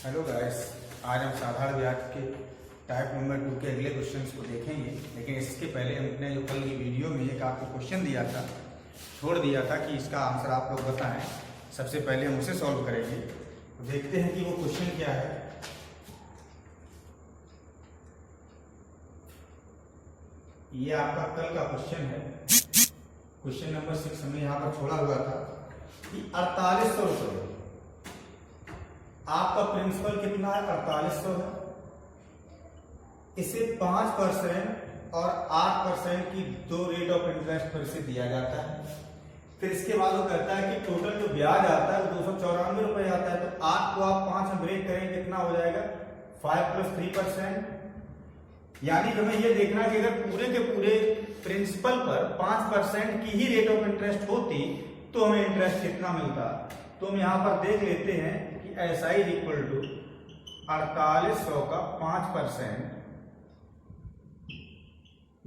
Hello guys, आज हम साधारण ब्याज के टाइप नंबर 2 के अगले क्वेश्चंस को देखेंगे। लेकिन इसके पहले हमने जो कल की वीडियो में एक आपको क्वेश्चन दिया था, छोड़ दिया था कि इसका आंसर आप लोग बताएं। सबसे पहले हम उसे सॉल्व करेंगे। तो देखते हैं कि वो क्वेश्चन क्या है। ये आपका कल का क्वेश्चन है, क्वेश्चन नंबर 6 हमने यहाँ पर छोड़ा हुआ था कि 4800 रुपये आपका प्रिंसिपल कितना है, 4800 है। इसे 5% और 8% की दो रेट ऑफ इंटरेस्ट पर इसे दिया जाता है। फिर इसके बाद वो कहता है कि टोटल जो ब्याज आता है वो 294 रुपए आता है। तो 8 को आप 5 में ब्रेक करेंगे, कितना हो जाएगा 5 + 3%। यानी हमें ये देखना है कि अगर पूरे के पूरे प्रिंसिपल पर 5% की ही रेट ऑफ इंटरेस्ट होती तो हमें इंटरेस्ट कितना मिलता। तो हम यहां पर देख लेते हैं कि SI = 4800 का 5%,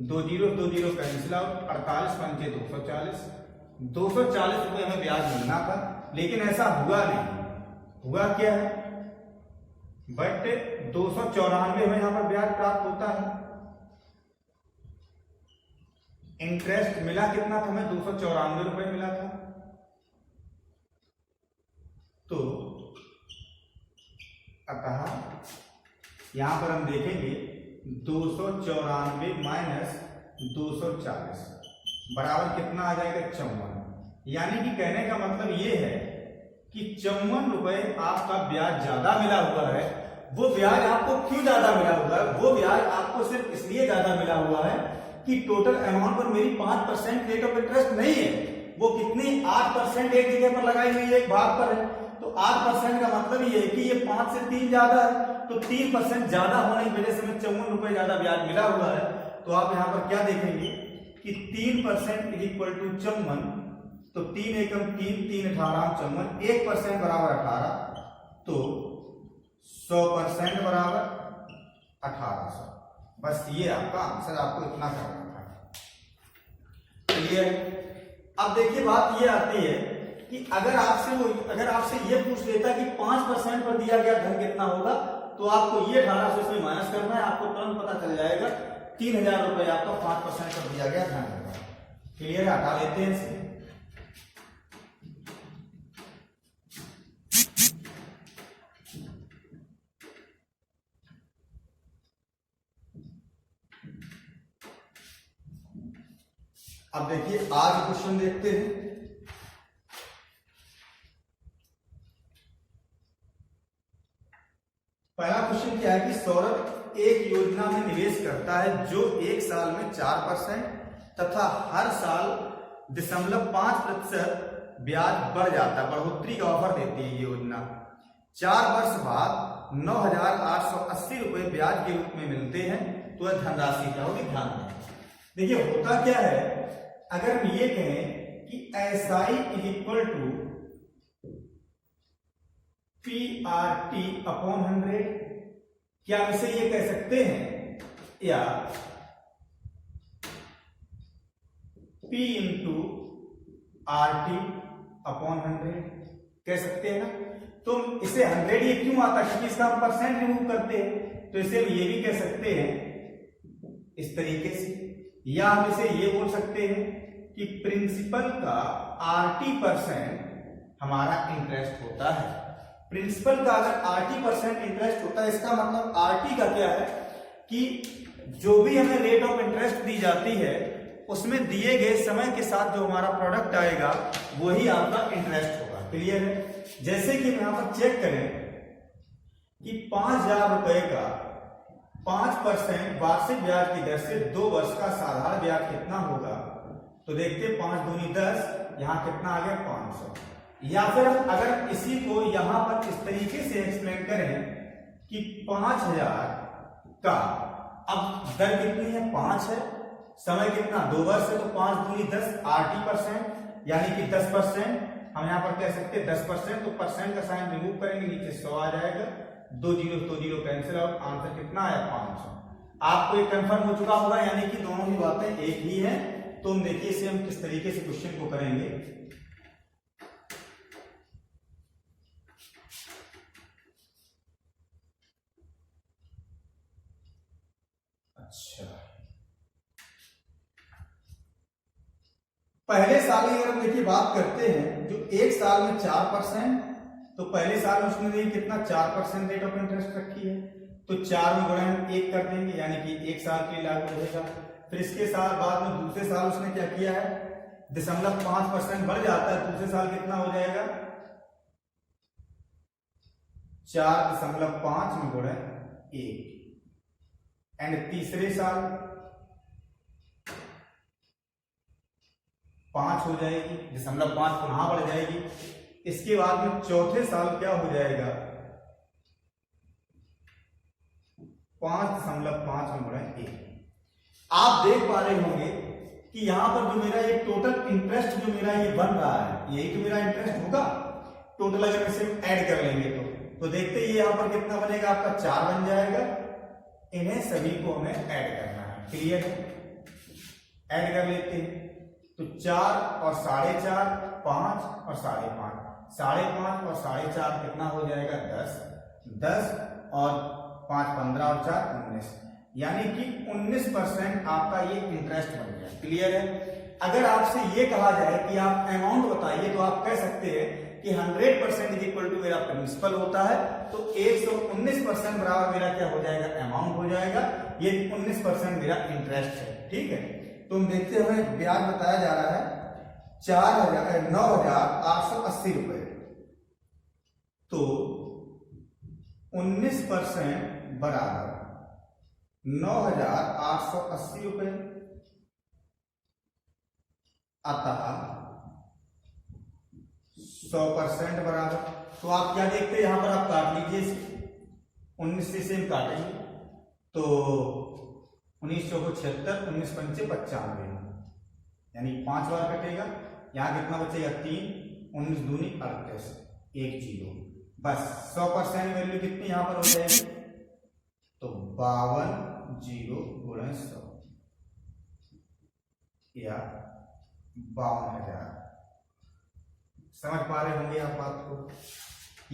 2 0 कैंसिल आउट, 48 × 5 240, 240 रुपए हमें ब्याज मिलना था। लेकिन ऐसा हुआ नहीं। हुआ क्या है, बट 294 हमें यहां पर ब्याज प्राप्त होता है। इंटरेस्ट मिला कितना था हमें, 294 रुपए मिला था। तो अतः यहां पर हम देखेंगे 294 - 240 बराबर कितना आ जाएगा, 54। यानी कि कहने का मतलब ये है कि 54 रुपए आपका ब्याज ज्यादा मिला हुआ है। वो ब्याज आपको क्यों ज्यादा मिला हुआ है, वो ब्याज आपको सिर्फ इसलिए ज्यादा मिला हुआ है कि टोटल अमाउंट पर मेरी 5% रेट ऑफ इंटरेस्ट नहीं है। वो कितनी 8% एक जगह पर लगाई हुई है, एक भाग पर है। तो 8% का मतलब ये है कि ये 5 से 3 ज्यादा है। तो 3% ज्यादा होने की वजह से हमें 54 रुपए ज्यादा ब्याज मिला हुआ है। तो आप यहां पर क्या देखेंगे कि 3% = 54। तो 3 एकम 3, 3 18 54, 1% बराबर 18। तो 100% बराबर 1800। बस ये आपका आंसर, आपको इतना करना था। क्लियर। अब देखिए बात ये आती है कि अगर आपसे ये पूछ लेता कि 5% पर दिया गया धन कितना होगा, तो आपको ये 1800 से माइनस करना है। आपको तुरंत पता चल जाएगा 3000 रुपए आपका 5% पर दिया गया धन होगा। क्लियर, हटा लेते हैं इसे। अब देखिए आज क्वेश्चन देखते हैं। पहला क्वेश्चन क्या है कि सौरभ एक योजना में निवेश करता है जो 1 साल में 4% तथा हर साल 0.5% ब्याज बढ़ जाता है, बढ़ोतरी का ऑफर देती है ये योजना। 4 वर्ष बाद 9880 रुपए ब्याज के रूप में मिलते हैं। तो यह धनराशि क्या होगी, ध्यान दें। देखिए होता क्या है, अगर हम ये कहें कि SI = PRT/100, क्या हम इसे ये कह सकते हैं, या P × RT/100 कह सकते हैं ना। तो इसे 100 ये क्यों आता है, क्योंकि इसका हम परसेंट रिमूव करते हैं। तो इसे हम ये भी कह सकते हैं इस तरीके से, या हम इसे ये बोल सकते हैं कि प्रिंसिपल का RT% हमारा इंटरेस्ट होता है। प्रिंसिपल का अगर 80% इंटरेस्ट होता है, इसका मतलब RT का क्या है कि जो भी हमें रेट ऑफ इंटरेस्ट दी जाती है उसमें दिए गए समय के साथ जो हमारा प्रोडक्ट आएगा वही आपका इंटरेस्ट होगा। क्लियर है। जैसे कि यहां पर चेक करें कि 5000 रुपए का 5% वार्षिक ब्याज की दर से 2 वर्ष का साधारण ब्याज कितना होगा। तो देखते 5 दूनी 10, यहां कितना आ गया 500। या फिर अगर इसी को यहां पर इस तरीके से एक्सप्लेन करें कि 5000 का अब दर कितनी है, 5 है, समय कितना 2 वर्ष है। तो 5 दूनी 10, RT% यानी कि 10%। हम यहां पर कह सकते हैं 10%। तो परसेंट का साइन रिमूव करेंगे, नीचे 100 आ जाएगा। 2 0 कैंसिल आउट, आंसर कितना आया 500। आपको ये कंफर्म हो चुका होगा, यानी कि दोनों ही बातें एक ही हैं। तो हम देखिए इसे हम किस तरीके से क्वेश्चन को करेंगे। पहले साल की अगर हम देखिए बात करते हैं, जो एक साल में 4%, तो पहले साल में उसने देखिए कितना 4% रेट ऑफ इंटरेस्ट रखी है, तो 4 में गुणा 1 कर देंगे, यानी कि एक साल के लिए लागू रहेगा। फिर इसके साल बाद में दूसरे साल उसने क्या किया है, 0.5% बढ़ जाता है, दूसरे साल कितना हो जाएगा 4.5 में गुणा 1, एंड तीसरे साल 5 हो जाएगी, 0.5 पुनः बढ़ जाएगी। इसके बाद में चौथे साल क्या हो जाएगा 5.5 में गुणा 1। आप देख पा रहे होंगे कि यहां पर जो मेरा ये टोटल इंटरेस्ट जो मेरा ये बन रहा है, यही तो मेरा इंटरेस्ट होगा टोटल, अगर इसे ऐड कर लेंगे तो देखते ही यहां पर कितना बनेगा आपका 4 बन जाएगा। इन्हें सभी को हमें ऐड करना है, क्लियर है, ऐड कर लेते हैं। तो 4 और 4.5, 5 और 5.5, 5.5 और 4.5 कितना हो जाएगा 10 और 5 15 और 4 19, यानी कि 19% आपका ये इंटरेस्ट बन गया, क्लियर है। अगर आपसे ये कहा जाए कि आप अमाउंट बताइए, तो आप कह सकते हैं कि 100% इज इक्वल टू मेरा प्रिंसिपल होता है, तो 119% बराबर मेरा क्या हो जाएगा अमाउंट हो जाएगा, ये 19% मेरा इंटरेस्ट है, ठीक है। तो हम देखते हैं हमें ब्याज बताया जा रहा है 9,880 रुपए, तो 19% बराबर 9,880 रुपए, अतः 100% बराबर, तो आप क्या देखते हैं यहां पर आप काट लीजिए, 19 से हम काटेंगे तो 19 चौको 76, 19 पंचे 95, यानी 5 बार कटेगा, यहां कितना बचेगा 3, 19 दूनी 38, 1 0, बस 100% वैल्यू कितनी यहां पर हो जाएगी, तो 52 0 गुणा 100 या 52,000। समझ पा रहे होंगे आप बात को।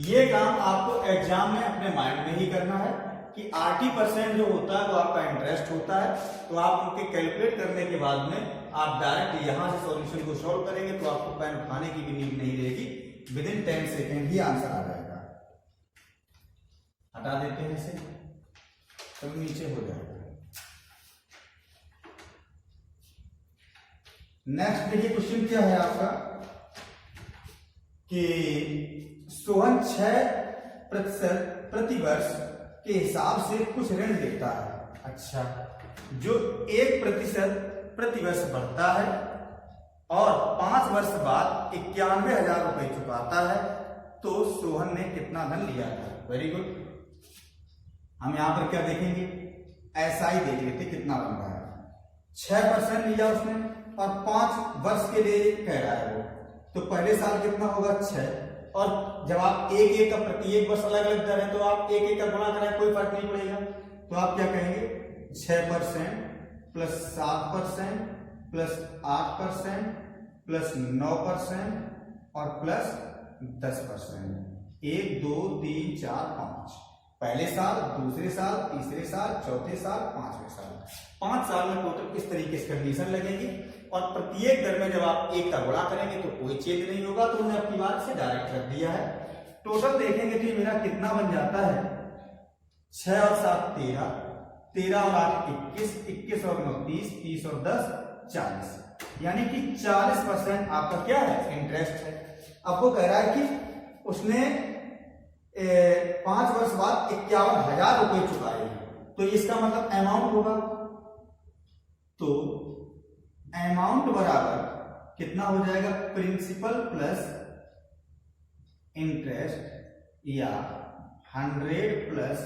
ये काम आपको एग्जाम में अपने माइंड में ही करना है कि 80% जो होता है वो आपका इंटरेस्ट होता है, तो आप उनके कैलकुलेट करने के बाद में आप डायरेक्ट यहां से सॉल्यूशन को सॉल्व करेंगे, तो आपको पेन उठाने की भी नीड नहीं रहेगी, विद इन 10 सेकेंड ही आंसर आ जाएगा। हटा देते हैं इसे, तो नीचे हो जाएगा। नेक्स्ट देखिए क्वेश्चन क्या है आपका कि सोहन 6% प्रतिवर्ष के हिसाब से कुछ ऋण देता है। अच्छा, जो 1% प्रतिवर्ष बढ़ता है और 5 वर्ष बाद 91,000 रुपए चुकाता है, तो सोहन ने कितना धन लिया था। Very good. हम यहां पर क्या देखेंगे, ऐसा ही देख लेते कितना बन रहा है। 6% लिया उसने और 5 वर्ष के लिए कह रहा है वो, तो पहले साल कितना होगा 6, और जब आप एक का प्रत्येक वर्ष अलग अलग दर है, तो आप एक का गुणा करें कोई फर्क नहीं पड़ेगा, तो आप क्या कहेंगे 6% प्लस 7% प्लस 8% प्लस 9% और प्लस 10%। 1 2 3 4 5, पहले साल, दूसरे साल, तीसरे साल, चौथे साल, 5वें साल, 5 साल में टोटल इस तरीके से कंडीशन लगेगी, और प्रत्येक दर में जब आप 1 का गुणा करेंगे तो कोई चेंज नहीं होगा, तो उन्हें अपनी बात से डायरेक्ट रख दिया है। टोटल देखेंगे तो मेरा कितना बन जाता है 6 और 7 13, 13 और 8 21, 21 और 9 30, 30 और 10 40, यानी कि 40% आपका क्या है इंटरेस्ट है। अब वो कह रहा है कि उसने 5 वर्ष बाद 51,000 रुपए चुकाए, तो इसका मतलब अमाउंट होगा, तो अमाउंट बराबर कितना हो जाएगा प्रिंसिपल प्लस इंटरेस्ट, या 100% plus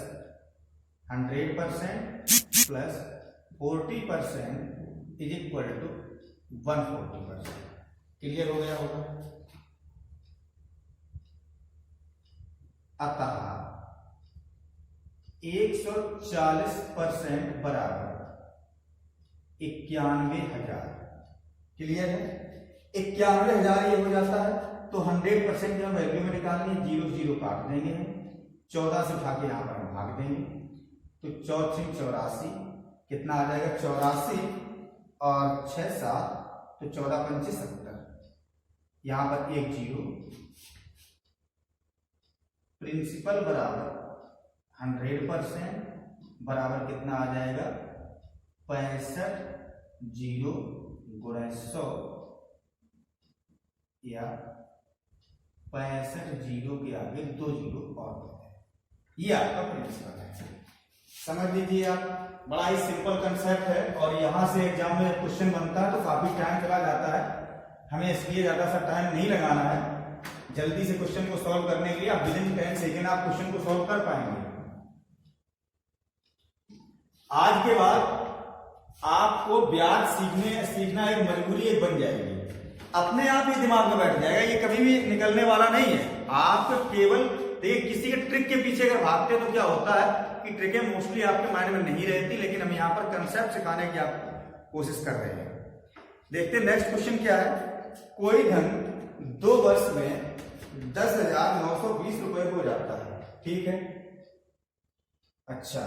40% is equal to 140%। Clear हो गया होगा। अतः 140% बराबर 91,000। क्लियर है, 91,000 ये हो जाता है, तो 100% जब वैल्यू में निकालनी है, 0 0 काट देंगे, 14 से उठा के यहां पर हम भाग देंगे, तो 4 6 84 कितना आ जाएगा 84 और 6 7 तो 14 पंचे 70, यहां पर एक जीरो, प्रिंसिपल बराबर 100% बराबर कितना आ जाएगा 65 जीरो गुणा 100 या 65 जीरो के आगे 2 जीरो और ये आपका प्रिंसिपल है। समझ लीजिए आप, बड़ा ही सिंपल कंसेप्ट है और यहां से एग्जाम में क्वेश्चन बनता है तो काफी टाइम चला जाता है, हमें इसलिए ज्यादा सा टाइम नहीं लगाना है। जल्दी से क्वेश्चन को सॉल्व करने के लिए आप विदिन 10 सेकेंड आप क्वेश्चन को सॉल्व कर पाएंगे। आज के बाद आपको ब्याज सीखना एक मजबूरी एक बन जाएगी, अपने आप ही दिमाग में बैठ जाएगा, ये कभी भी निकलने वाला नहीं है। आप केवल देखिए किसी के ट्रिक के पीछे अगर भागते हैं तो क्या होता है कि ट्रिकें मोस्टली आपके माइंड में नहीं रहती, लेकिन हम यहाँ पर कंसेप्ट सिखाने की आप कोशिश कर रहे हैं। देखते हैं नेक्स्ट क्वेश्चन क्या है। कोई धन 2 वर्ष में 10,920 रुपए हो जाता है, ठीक है, अच्छा,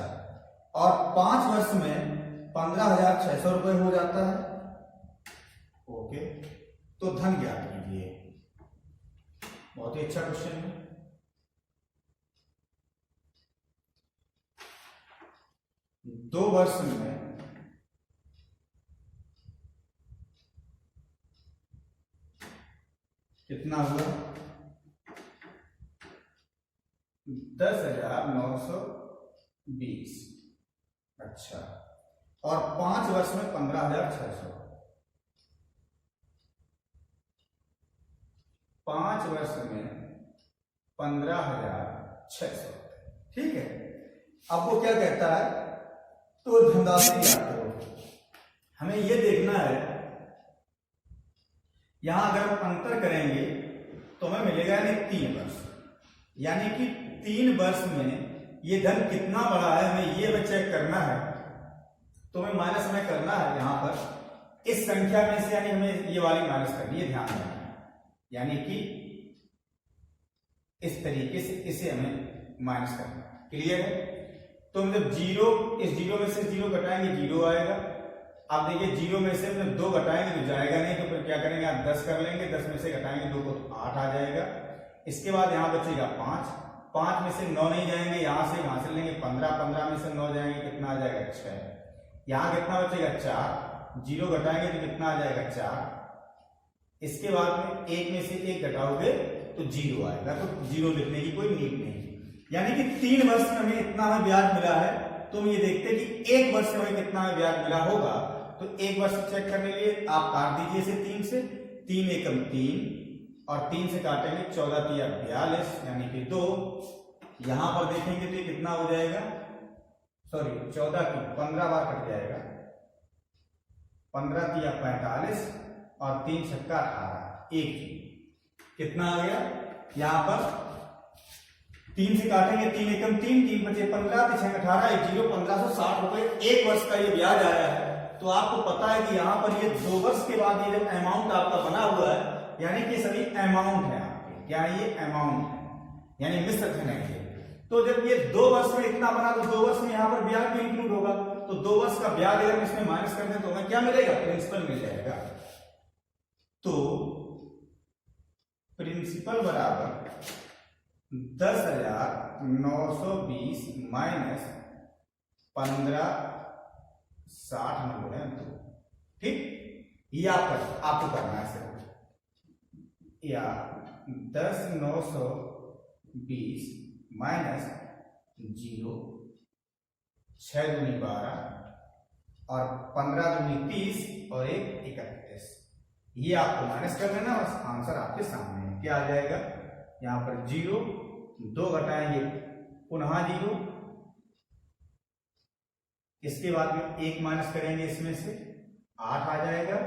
और 5 वर्ष में 15,600 रुपए हो जाता है, ओके, तो धन ज्ञात कीजिए। बहुत ही अच्छा क्वेश्चन है। दो वर्ष में कितना हुआ 10,920, अच्छा, और 5 वर्ष में 15,600, 5 वर्ष में 15,600, ठीक है। अब वो क्या कहता है, तो धनराशि याद करो। हमें ये देखना है, यहां अगर हम अंतर करेंगे तो हमें मिलेगा यानी 3 वर्ष, यानी कि 3 वर्ष में ये धन कितना बड़ा है हमें ये भी चेक करना है। तो हमें माइनस हमें करना है यहां पर इस संख्या में से, यानी हमें ये वाली माइनस करनी है, ध्यान रखना, यानी कि इस तरीके से इसे हमें माइनस करना है। क्लियर है? तो मतलब जीरो, इस जीरो में से जीरो घटाएंगे जीरो आएगा। आप देखिए जीरो में से मतलब 2 घटाएंगे तो जाएगा नहीं, तो फिर क्या करेंगे आप 10 कर लेंगे, 10 में से घटाएंगे 2 को तो 8 आ जाएगा। इसके बाद यहाँ बचेगा 5, 5 में से 9 नहीं जाएंगे, यहाँ से यहाँ से लेंगे 15, 15 में से 9 जाएंगे, कितना आ जाएगा 6। यहाँ कितना बचेगा 4, जीरो घटाएंगे तो कितना आ जाएगा 4। इसके बाद में 1 में से 1 घटाओगे तो जीरो आएगा, तो जीरो लिखने की कोई नीड नहीं। यानी कि 3 वर्ष में हमें इतना हमें ब्याज मिला है, तो हम ये देखते हैं कि 1 वर्ष में हमें कितना हमें ब्याज मिला होगा। तो 1 वर्ष चेक करने के लिए आप काट दीजिए इसे 3 से, 3 एकम 3 और 3 से काटेंगे 14 तिया 42 यानी कि 2। यहां पर देखेंगे तो ये कितना हो जाएगा, सॉरी 14 की 15 बार कट जाएगा, 15 तिया 45 और 3 छक्का 18, 1 कितना आ गया। यहां पर 3 से काटेंगे, 3 एकम 3, 3 बचे 15, 3 18, 1 जीरो, 1560 रुपए 1 वर्ष का ये ब्याज आया है। तो आपको पता है कि यहाँ पर ये 2 वर्ष के बाद ये जब अमाउंट आपका बना हुआ है, यानी कि सभी अमाउंट है आपके, क्या है ये अमाउंट है, यानी मिश्र धन है। तो जब ये 2 वर्ष में इतना बना तो 2 वर्ष में यहाँ पर ब्याज भी इंक्लूड होगा। तो 2 वर्ष का ब्याज अगर इसमें माइनस कर दें तो हमें क्या मिलेगा, प्रिंसिपल मिल जाएगा। तो प्रिंसिपल बराबर 10,920 माइनस 1560 में बोले 2, ठीक, ये आपको करना है सर, या 10,920 माइनस 0, 6 दूनी 12 और 15 दूनी 30 और 1 31, ये आपको माइनस कर देना, बस आंसर आपके सामने है। क्या आ जाएगा, यहां पर 0, 2 घटाएंगे पुनः 0, इसके बाद में 1 माइनस करेंगे इसमें से 8 आ जाएगा।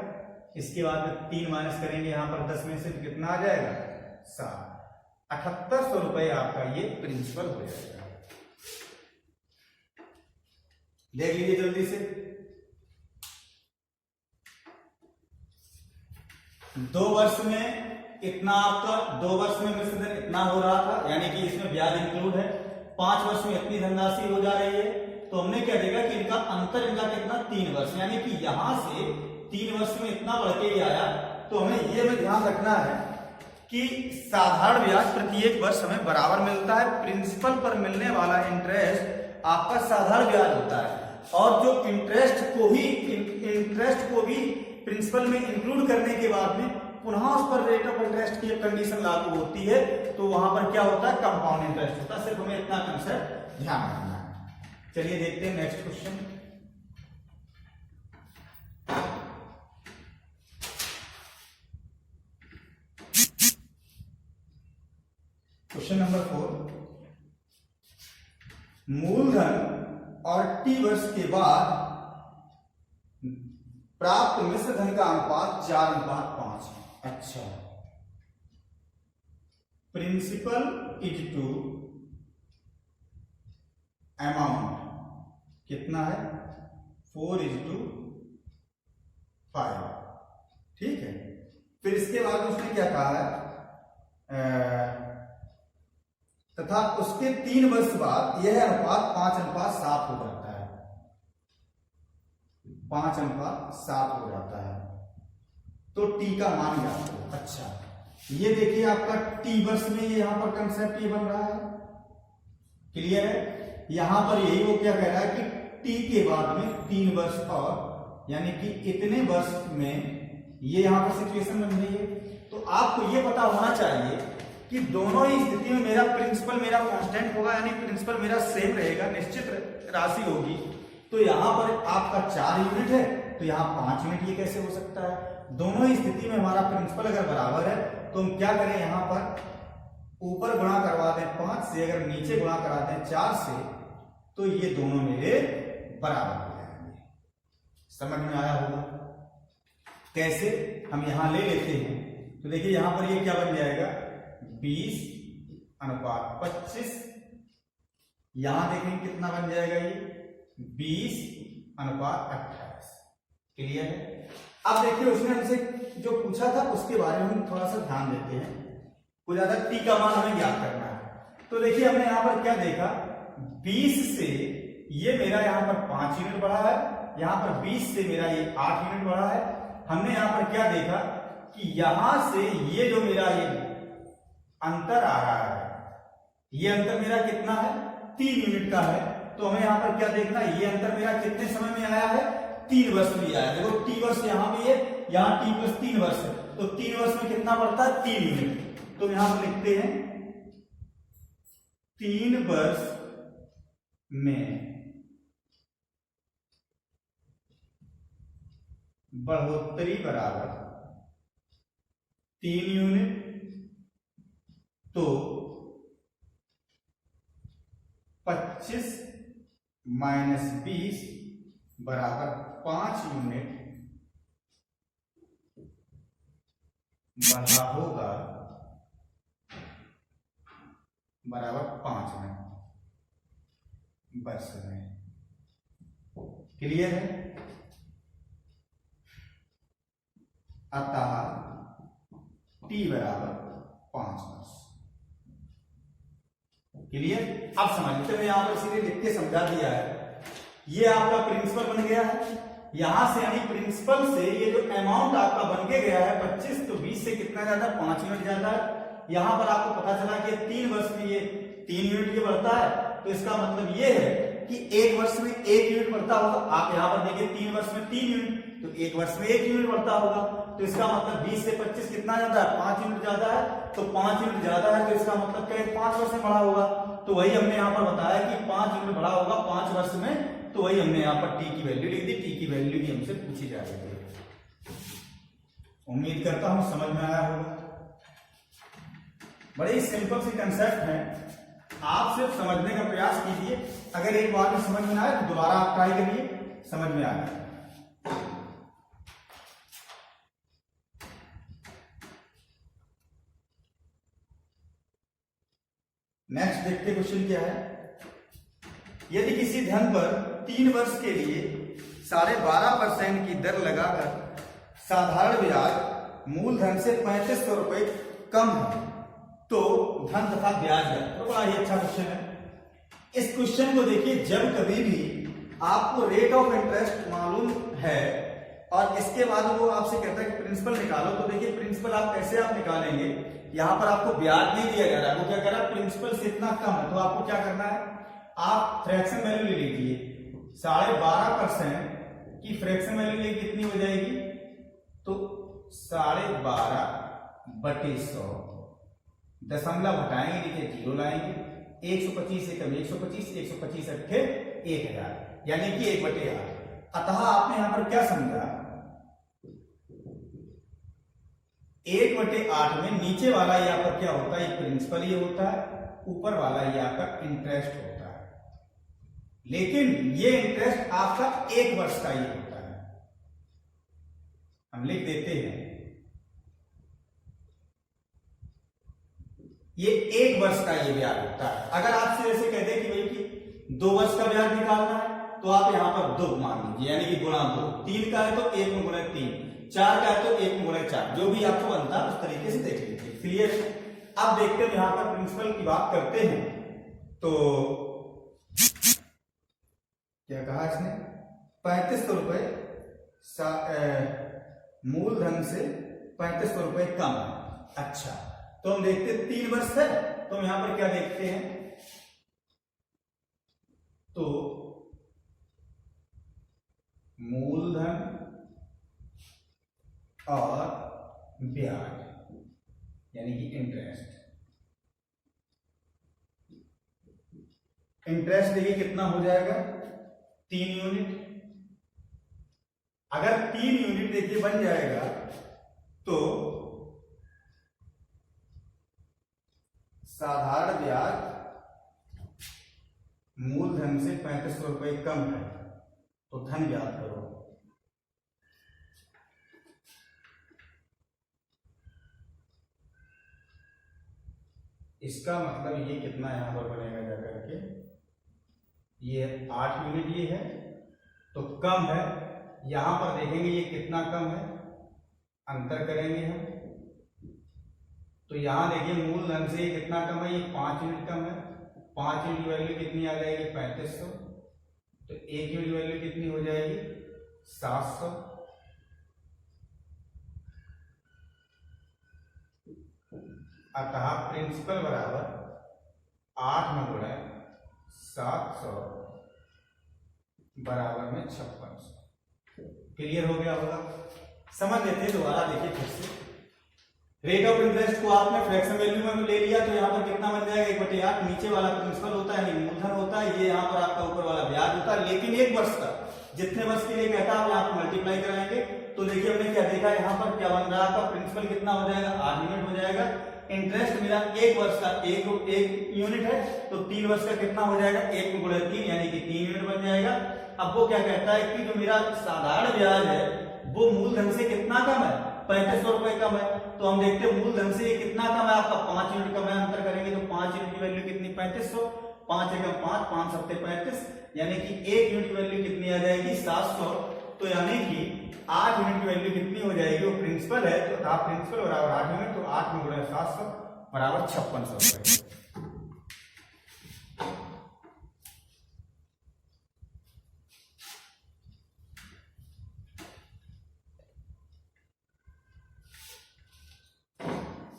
इसके बाद में 3 माइनस करेंगे यहां पर 10 में से तो कितना आ जाएगा 7। 7800 रुपए आपका ये प्रिंसिपल हो जाएगा। देख लीजिए जल्दी से, 2 वर्ष में इतना आपका 2 वर्ष में मिश्र धन इतना हो रहा था, यानी कि इसमें ब्याज इंक्लूड है। 5 वर्ष में इतनी धनराशि हो जा रही है, तो हमने क्या देखा कि इनका अंतर इनका कितना 3 वर्ष, यानी कि यहां से 3 वर्ष में इतना बढ़ के ही आया। तो हमें ये में ध्यान रखना है कि साधारण ब्याज प्रत्येक वर्ष हमें बराबर मिलता है। प्रिंसिपल पर मिलने वाला इंटरेस्ट आपका साधारण ब्याज होता है, और जो इंटरेस्ट को भी प्रिंसिपल में इंक्लूड करने के बाद में पुनः उस पर रेट ऑफ इंटरेस्ट की कंडीशन लागू होती है, तो वहां पर क्या होता है, कंपाउंड इंटरेस्ट होता है। सिर्फ हमें इतना कंसेप्ट ध्यान रखना है। चलिए देखते हैं नेक्स्ट क्वेश्चन। क्वेश्चन नंबर 4, मूलधन और टी वर्ष के बाद प्राप्त मिश्र धन का अनुपात 4:5। अच्छा, प्रिंसिपल इज टू अमाउंट कितना है, 4:5। ठीक है, फिर इसके बाद उसने क्या कहा है, तथा उसके 3 वर्ष बाद यह अनुपात 5:7 हो जाता है। 5:7 हो जाता है। तो टी का मान ज्ञात करो। अच्छा, ये देखिए आपका टी वर्ष में ये यहां पर कंसेप्ट ये बन रहा है, क्लियर है। यहां पर यही वो क्या कह रहा है कि टी के बाद में 3 वर्ष और, यानी कि इतने वर्ष में ये यहां पर सिचुएशन बन रही है। तो आपको ये पता होना चाहिए कि दोनों ही स्थिति में मेरा प्रिंसिपल मेरा कांस्टेंट होगा, यानी प्रिंसिपल मेरा सेम रहेगा, निश्चित राशि होगी। तो यहां पर आपका 4 यूनिट है, तो यहां 5 यूनिट, ये कैसे हो सकता है। दोनों ही स्थिति में हमारा प्रिंसिपल अगर बराबर है तो हम क्या करें, यहां पर ऊपर गुणा करवा दें 5 से, अगर नीचे गुणा करा दें 4 से, तो ये दोनों मेरे बराबर हो जाएंगे। समझ में आया होगा कैसे, हम यहां ले लेते हैं। तो देखिए यहां पर ये क्या बन जाएगा, 20:25। यहां देखेंगे कितना बन जाएगा, ये 20:28। क्लियर है। अब देखिए उसने हमसे जो पूछा था उसके बारे में हम थोड़ा सा ध्यान देते हैं। कुछ ज्यादा टी का मान हमें ज्ञात करना है। तो देखिए हमने यहां पर क्या देखा, 20 से ये मेरा यहां पर 5 यूनिट बढ़ा है, यहां पर 20 से मेरा ये 8 यूनिट बढ़ा है। हमने यहां पर क्या देखा कि यहां से ये जो मेरा ये अंतर आ रहा है, ये अंतर मेरा कितना है, 3 यूनिट का है। तो हमें यहां पर क्या देखना है, ये अंतर मेरा कितने समय में आया है, 3 वर्ष में आया है। देखो टी वर्ष यहां भी है, यहां टी प्लस 3 वर्ष है, तो 3 वर्ष में कितना पड़ता है, 3 यूनिट। तो यहां पर लिखते हैं 3 वर्ष में बढ़ोतरी बराबर 3 यूनिट, तो 25 माइनस 20 बराबर 5 यूनिट बढ़ा होगा, बराबर 5 में वर्ष में। क्लियर है। अतः टी बराबर 5 वर्ष। क्लियर। अब समझते हैं, यहां पर सीधे लिख के समझा दिया है। ये आपका प्रिंसिपल बन गया है, यहां से यानी प्रिंसिपल से ये जो अमाउंट आपका बन के गया है 25, तो 20 से कितना ज्यादा, 5 यूनिट ज्यादा है। यहां पर आपको पता चला कि 3 वर्ष में ये 3 यूनिट ये बढ़ता है, तो इसका मतलब ये है कि 1 वर्ष में 1 यूनिट बढ़ता होगा। आप यहां पर देखिए 3 वर्ष में 3 यूनिट, तो 1 वर्ष में 1 यूनिट बढ़ता होगा। तो इसका मतलब 20 से 25 कितना ज्यादा है, 5 यूनिट ज्यादा है। तो 5 यूनिट ज्यादा है, तो इसका मतलब क्या, 5 वर्ष में बढ़ा होगा। तो वही हमने यहाँ पर बताया कि 5 यूनिट बढ़ा होगा 5 वर्ष में। तो वही हमने यहाँ पर टी की वैल्यू लिख दी। टी की वैल्यू भी हमसे पूछी जा रही है। उम्मीद करता हूं समझ में आया होगा। बड़े ही सिंपल सी कंसेप्ट है, आप सिर्फ समझने का प्रयास कीजिए। अगर एक बार में समझ में आए तो दोबारा आप ट्राई करिए, समझ में आ जाए। नेक्स्ट देखते क्वेश्चन क्या है। यदि किसी धन पर 3 वर्ष के लिए 12.5% की दर लगाकर साधारण ब्याज मूलधन से 3500 रुपए कम है, तो धन तथा ब्याज है। तो बड़ा ही अच्छा क्वेश्चन है। इस क्वेश्चन को देखिए, जब कभी भी आपको रेट ऑफ इंटरेस्ट मालूम है और इसके बाद वो आपसे कहता है कि प्रिंसिपल निकालो। तो देखिए प्रिंसिपल आप कैसे आप निकालेंगे, यहाँ पर आपको ब्याज नहीं दिया जा रहा है, वो क्या कर रहा है, प्रिंसिपल से इतना कम है, तो आपको क्या करना है, आप फ्रैक्शन वैल्यू ले लीजिए। 12.5% की फ्रैक्शन वैल्यू ले कितनी हो जाएगी, तो 12/100, दशमलव हटाएंगे, नीचे 0 लाएंगे, 125 से कम 125, 125 अट्ठे 1000, यानी कि 1/8। अतः आपने यहां पर क्या समझा, 1/8 में नीचे वाला ये आपका क्या होता है, प्रिंसिपल ये होता है, ऊपर वाला ये आपका इंटरेस्ट होता है। लेकिन ये इंटरेस्ट आपका 1 वर्ष का ये होता है, हम लिख देते हैं ये 1 वर्ष का ये ब्याज होता है। अगर आपसे ऐसे कह दे कि भाई कि 2 वर्ष का ब्याज निकालना है, तो आप यहां पर 2 मान लीजिए, यानी कि गुणा 2, 3 का है तो 1 में गुणा 3, 4 का है तो 1 में गुणा 4, जो भी आपको बनता है उस तरीके से देख लीजिए। क्लियर। अब देखते हैं यहां पर प्रिंसिपल की बात करते हैं, तो क्या कहा इसने, 3500 रुपए मूलधन से 3500 रुपए कम है। अच्छा, तो हम देखते हैं 3 वर्ष है, तो हम यहां पर क्या देखते हैं, तो मूलधन और ब्याज यानी कि इंटरेस्ट, इंटरेस्ट देखिए कितना हो जाएगा, 3 यूनिट। अगर 3 यूनिट देखिए बन जाएगा, तो साधारण ब्याज मूलधन से 3500 रुपए कम है, तो धन ज्ञात करो। इसका मतलब ये कितना यहां पर बनेगा जाकर के, ये 8 यूनिट ये है, तो कम है। यहां पर देखेंगे ये कितना कम है, अंतर करेंगे हम, तो यहां देखिए मूलधन से ये कितना कम है, ये 5 यूनिट कम है। 5 यूनिट वैल्यू कितनी आ जाएगी, 3500, तो 1 यूनिट वैल्यू कितनी हो जाएगी, 700। अतः प्रिंसिपल बराबर 8 में गुणा 700 बराबर में 5600। क्लियर हो गया होगा। समझ लेते हैं दोबारा, देखिए फिर से। रेट ऑफ इंटरेस्ट को आपने फ्रैक्शन वैल्यू में ले लिया, तो यहाँ पर कितना बन जाएगा, 1/8। नीचे वाला प्रिंसिपल होता है, मूलधन होता है, ये यहाँ पर आपका ऊपर वाला ब्याज होता है, लेकिन 1 वर्ष का, जितने वर्ष के लिए कहता है आप यहाँ पर मल्टीप्लाई कराएंगे। तो देखिए हमने क्या देखा, यहाँ पर क्या बन रहा है, आपका प्रिंसिपल कितना हो जाएगा, 8 यूनिट हो जाएगा। इंटरेस्ट मिला 1 वर्ष का, 1 यूनिट है, तो 3 वर्ष का कितना हो जाएगा, 1 में गुणा 3, यानी कि 3 यूनिट बन जाएगा। अब वो क्या कहता है कि जो मेरा साधारण ब्याज है वो मूलधन से कितना कम है, 3500 रुपए कम है। तो हम देखते हैं मूलधन से ये कितना कम है, आपका 5 यूनिट कम है। अंतर करेंगे तो 5 यूनिट की वैल्यू कितनी, 3500, 5 एकम 5, 5 सत्ते 35, यानी कि 1 यूनिट की वैल्यू कितनी आ जाएगी, 700। तो यानी कि 8 यूनिट की वैल्यू कितनी हो जाएगी, वो प्रिंसिपल है, तो आप प्रिंसिपल बराबर 8 यूनिट, तो 8 में गुणा 700 बराबर 5600 रुपए।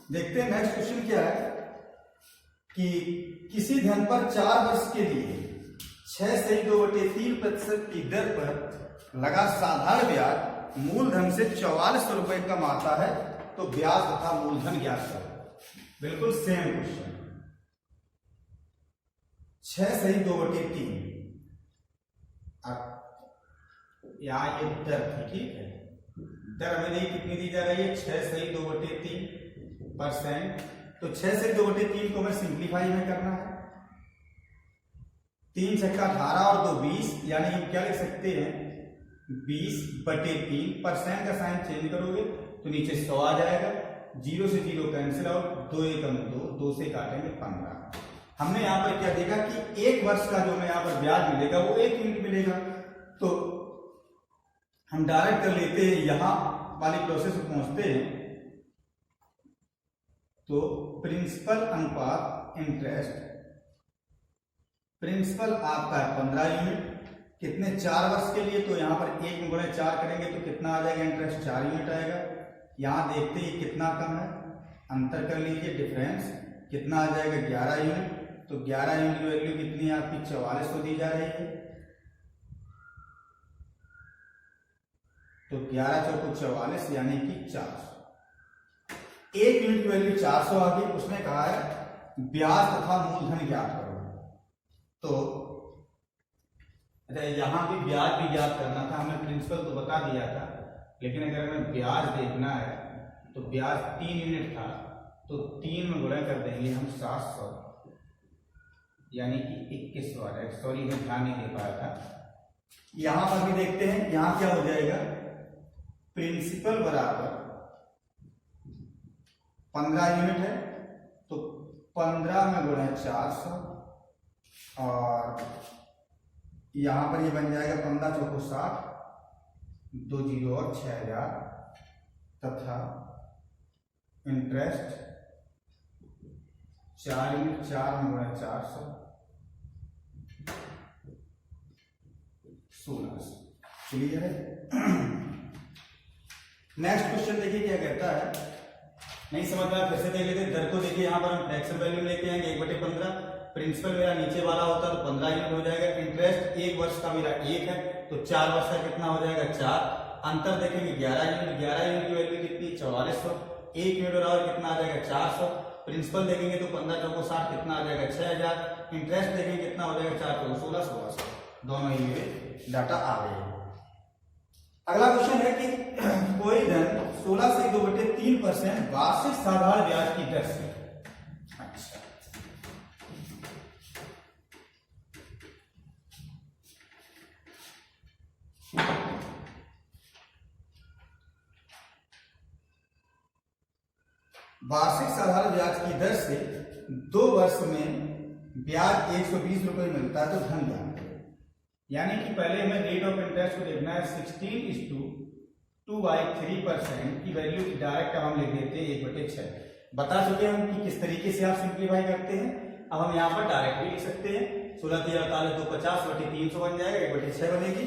देखते हैं नेक्स्ट क्वेश्चन क्या है, कि किसी धन पर 4 वर्ष के लिए 6.2/3% की दर पर लगा साधारण ब्याज मूलधन से 4400 रुपए कम आता है, तो ब्याज तथा मूलधन ज्ञात करो। बिल्कुल सेम क्वेश्चन, 6.2/3, यहां ये दर थी, ठीक है, दर हमें नहीं कितनी दी जा रही है, 6.2/3%। तो 6/2/3 को हमें सिंप्लीफाई में करना है, 3 छक्का 18 और 2 20, यानी हम क्या लिख सकते हैं, 20/3। परसेंट का साइन चेंज करोगे तो नीचे 100 आ जाएगा, 0 से 0 कैंसिल आउट, 2 एकम 2, 2 से काटेंगे 15। हमने यहाँ पर क्या देखा कि 1 वर्ष का जो हमें यहाँ पर ब्याज मिलेगा वो 1 यूनिट मिलेगा, तो हम डायरेक्ट कर लेते हैं, यहां वाली प्रोसेस में पहुंचते हैं। तो प्रिंसिपल अनुपात इंटरेस्ट, प्रिंसिपल आपका 15 यूनिट, कितने 4 वर्ष के लिए, तो यहाँ पर 1 में गुणे 4 करेंगे तो कितना आ जाएगा इंटरेस्ट, 4 यूनिट आएगा। यहाँ देखते ही कितना कम है, अंतर कर लीजिए डिफरेंस, कितना आ जाएगा 11 यूनिट। तो 11 यूनिट की वैल्यू कितनी आपकी 4400 दी जा रही है। तो 11 चौको 44 यानी कि 400। 1 यूनिट की वैल्यू 400 आ गई। उसने कहा है ब्याज तथा मूलधन ज्ञात करो। तो अच्छा यहां भी ब्याज भी ज्ञात करना था, हमें प्रिंसिपल तो बता दिया था, लेकिन अगर हमें ब्याज देखना है तो ब्याज 3 यूनिट था, तो 3 में गुणा कर देंगे हम 700 यानी कि 2100। सॉरी मैं ध्यान नहीं दे पाया था। यहां पर भी देखते हैं, यहां क्या हो जाएगा, प्रिंसिपल बराबर 15 यूनिट है, तो 15 में गुणा 400 और यहां पर ये बन जाएगा 15 चौको 60, 2 जीरो और 6000 तथा इंटरेस्ट 4 यूनिट, 4 में गुणा 400 1600। क्लियर है। नेक्स्ट क्वेश्चन देखिए क्या कहता है, नहीं समझ में फिर से देख लेते हैं। दर को देखिए, यहाँ पर हम फ्रैक्शन वैल्यू लेके आएंगे 1/15। प्रिंसिपल मेरा नीचे वाला होता है तो 15 यूनिट हो जाएगा। इंटरेस्ट 1 वर्ष का मेरा 1 है, तो 4 वर्ष का कितना हो जाएगा 4। अंतर देखेंगे 11 यूनिट, 11 यूनिट की वैल्यू कितनी 4400। 1 यूनिट बराबर कितना आ जाएगा 400। प्रिंसिपल देखेंगे तो 15 चौको 60 कितना आ जाएगा 6000। इंटरेस्ट देखेंगे कितना हो जाएगा 4 चौको 16, 1600। दोनों ही मेरे डाटा आ गए। अगला क्वेश्चन है कि कोई धन 16 से 2/3% वार्षिक साधारण ब्याज की दर से, अच्छा वार्षिक साधारण ब्याज की दर से 2 वर्ष में ब्याज 120 रुपए मिलता है, तो धन ज्ञात करें। यानी कि पहले हमें रेट ऑफ इंटरेस्ट को देखना है 16:2/3% की वैल्यू की डायरेक्ट हम लिख देते हैं 1/6। बता चुके हम कि किस तरीके से आप सिंप्लीफाई करते हैं। अब हम यहाँ पर डायरेक्ट भी लिख सकते हैं, 16 3 48 250/300 बन जाएगा, 1/6 बनेगी।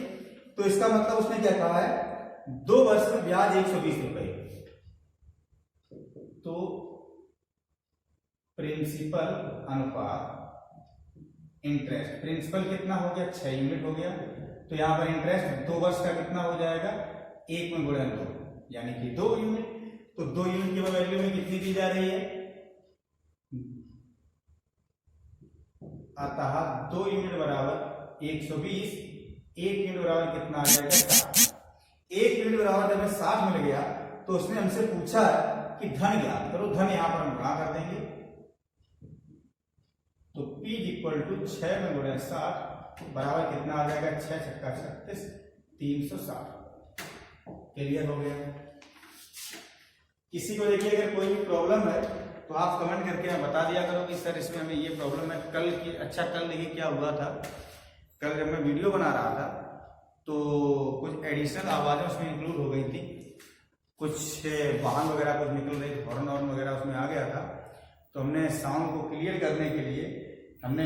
तो इसका मतलब उसने क्या कहा है 2 वर्ष में ब्याज 120 रुपए। तो प्रिंसिपल अनुपात इंटरेस्ट, प्रिंसिपल कितना हो गया 6 यूनिट हो गया, तो यहां पर इंटरेस्ट 2 वर्ष का कितना हो जाएगा 1 में गुणा 2 यानी कि 2 यूनिट। तो 2 यूनिट की वैल्यू में कितनी दी जा रही है, अतः 2 यूनिट बराबर 120, 1 यूनिट बराबर कितना आ जाएगा 60। 1 यूनिट बराबर जब 60 मिल गया तो उसने हमसे पूछा कि धन ज्ञात करो। धन यहां पर हम गुणा कर देंगे, तो P = 6 में गुणा 60 बराबर कितना आ जाएगा 6 छक्का 36, 360। क्लियर हो गया। किसी को देखिए अगर कोई भी प्रॉब्लम है तो आप कमेंट करके हमें बता दिया करो कि सर इसमें हमें ये प्रॉब्लम है। कल की कल देखिए क्या हुआ था, कल जब मैं वीडियो बना रहा था तो कुछ एडिशनल आवाजें उसमें इंक्लूड हो गई थी, कुछ वाहन वगैरह कुछ निकल रही थी, हॉर्न वॉर्न वगैरह उसमें आ गया था। तो हमने साउंड को क्लियर करने के लिए हमने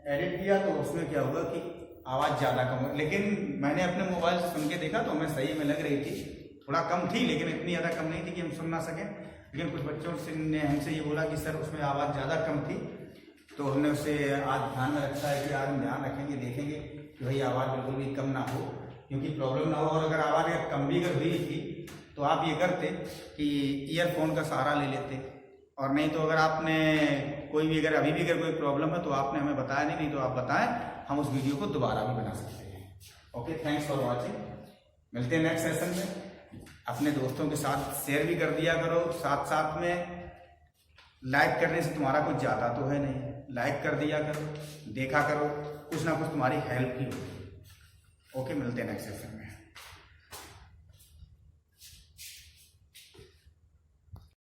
एडिट किया, तो उसमें क्या हुआ कि आवाज़ ज़्यादा कम हुई। लेकिन मैंने अपने मोबाइल से सुन के देखा तो हमें सही में लग रही थी, थोड़ा कम थी लेकिन इतनी ज़्यादा कम नहीं थी कि हम सुन ना सकें। लेकिन कुछ बच्चों से ने हमसे ये बोला कि सर उसमें आवाज़ ज़्यादा कम थी, तो हमने उसे आज ध्यान में रखा है कि आज हम ध्यान रखेंगे, देखेंगे कि भाई आवाज़ बिल्कुल भी कम ना हो, क्योंकि प्रॉब्लम ना हो। और अगर आवाज़ अगर कम भी अगर हुई थी तो आप ये करते कि ईयरफोन का सहारा ले लेते, और नहीं तो अगर आपने कोई भी अभी भी अगर कोई प्रॉब्लम है तो आपने हमें बताया नहीं तो आप बताएं, हम उस वीडियो को दोबारा भी बना सकते हैं। Okay, thanks for watching. मिलते हैं नेक्स्ट सेशन में। अपने दोस्तों के साथ शेयर भी कर दिया करो, साथ साथ में लाइक करने से तुम्हारा कुछ ज़्यादा तो है नहीं, लाइक कर दिया करो, देखा करो, कुछ ना कुछ तुम्हारी हेल्प ही होगी। ओके, मिलते हैं नेक्स्ट सेशन में।